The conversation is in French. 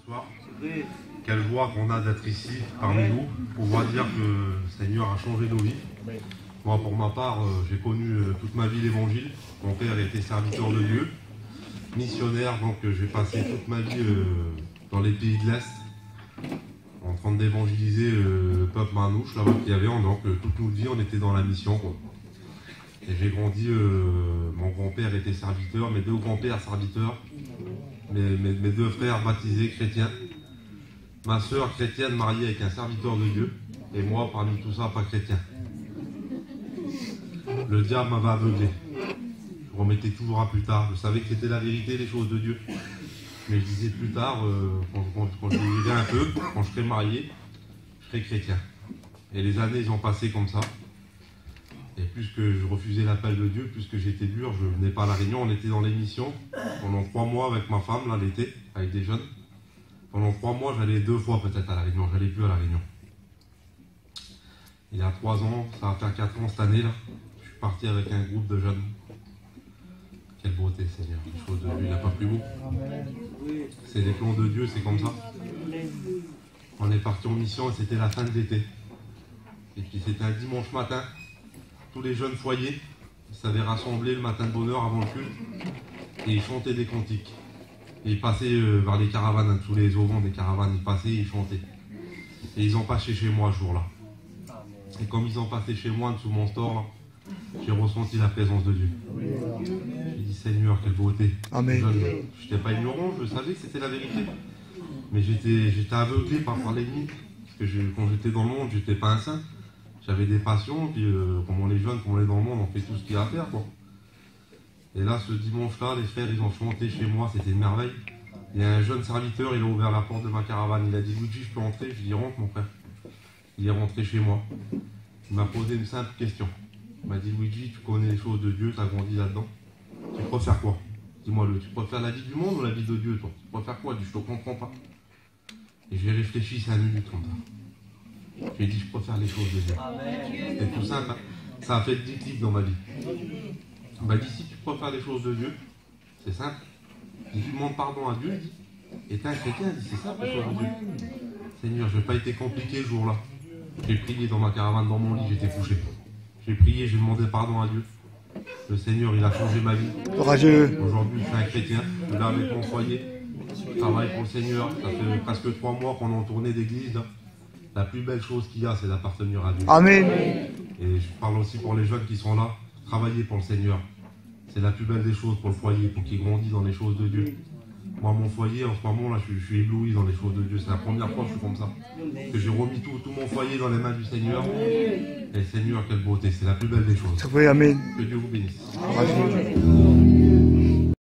Bonsoir. Quelle joie qu'on a d'être ici parmi nous, pour pouvoir dire que le Seigneur a changé nos vies. Moi, pour ma part, j'ai connu toute ma vie l'Évangile. Mon père était serviteur de Dieu, missionnaire, donc j'ai passé toute ma vie dans les pays de l'Est, en train d'évangéliser le peuple manouche, là-bas qu'il y avait. Donc toute notre vie, on était dans la mission, quoi. Et j'ai grandi, mon grand-père était serviteur, mes deux grands-pères serviteurs, mes deux frères baptisés chrétiens, ma sœur chrétienne mariée avec un serviteur de Dieu, et moi parmi tout ça pas chrétien. Le diable m'avait aveuglé. Je remettais toujours à plus tard. Je savais que c'était la vérité, les choses de Dieu. Mais je disais plus tard, quand je vivais un peu, quand je serai marié, je serai chrétien. Et les années, ils ont passé comme ça. Et plus que je refusais l'appel de Dieu, plus que j'étais dur, je venais pas à la Réunion. On était dans l'émission pendant 3 mois avec ma femme, là, l'été, avec des jeunes. Pendant 3 mois, j'allais 2 fois peut-être à la Réunion. J'allais plus à la Réunion. Il y a 3 ans, ça va faire 4 ans cette année, là, je suis parti avec un groupe de jeunes. Quelle beauté, Seigneur. Les choses de Dieu, il n'y a pas plus beau. C'est les plans de Dieu, c'est comme ça. On est parti en mission et c'était la fin de l'été. Et puis c'était un dimanche matin. Tous les jeunes foyers s'avaient rassemblés le matin de bonne heure avant le culte et ils chantaient des cantiques. Et ils passaient vers les caravanes, tous les auvents des caravanes, ils passaient et ils chantaient. Et ils ont passé chez moi ce jour-là. Et comme ils ont passé chez moi, sous mon store, là, j'ai ressenti la présence de Dieu. J'ai dit, Seigneur, quelle beauté. Amen. Je n'étais pas ignorant, je savais que c'était la vérité. Mais j'étais aveuglé par l'ennemi. Parce que quand j'étais dans le monde, je n'étais pas un saint. J'avais des passions, puis comme on est jeune, comme on est dans le monde, on fait tout ce qu'il y a à faire, quoi. Et là, ce dimanche-là, les frères, ils ont chanté chez moi, c'était une merveille. Il y a un jeune serviteur, il a ouvert la porte de ma caravane. Il a dit, Luigi, je peux entrer? Je lui ai dit, rentre, mon frère. Il est rentré chez moi. Il m'a posé une simple question. Il m'a dit, Luigi, tu connais les choses de Dieu, tu as grandi là-dedans. Tu préfères quoi? Dis-moi, tu préfères la vie du monde ou la vie de Dieu, toi? Tu préfères quoi? Je te comprends pas. Et j'ai réfléchi 5 minutes comme ça. J'ai dit, je préfère les choses de Dieu. C'est tout simple, hein. Ça a fait le déclic dans ma vie. Il m'a dit, si tu préfères les choses de Dieu, c'est simple. Si tu demandes pardon à Dieu, il dit, et t'es un chrétien, il dit, c'est simple, les choses de Dieu. Seigneur, je n'ai pas été compliqué ce jour-là. J'ai prié dans ma caravane, dans mon lit, j'étais couché. J'ai prié, j'ai demandé pardon à Dieu. Le Seigneur, il a changé ma vie. Courageux. Aujourd'hui, je suis un chrétien. Je vais avec mon foyer. Je travaille pour le Seigneur. Ça fait presque 3 mois qu'on est en tournée d'église, là. La plus belle chose qu'il y a, c'est d'appartenir à Dieu. Amen. Et je parle aussi pour les jeunes qui sont là. Travailler pour le Seigneur. C'est la plus belle des choses pour le foyer, pour qu'il grandisse dans les choses de Dieu. Moi, mon foyer, en ce moment, là, je suis ébloui dans les choses de Dieu. C'est la première fois que je suis comme ça. Que j'ai remis tout mon foyer dans les mains du Seigneur. Et Seigneur, quelle beauté. C'est la plus belle des choses. Oui, amen. Que Dieu vous bénisse. Courageux.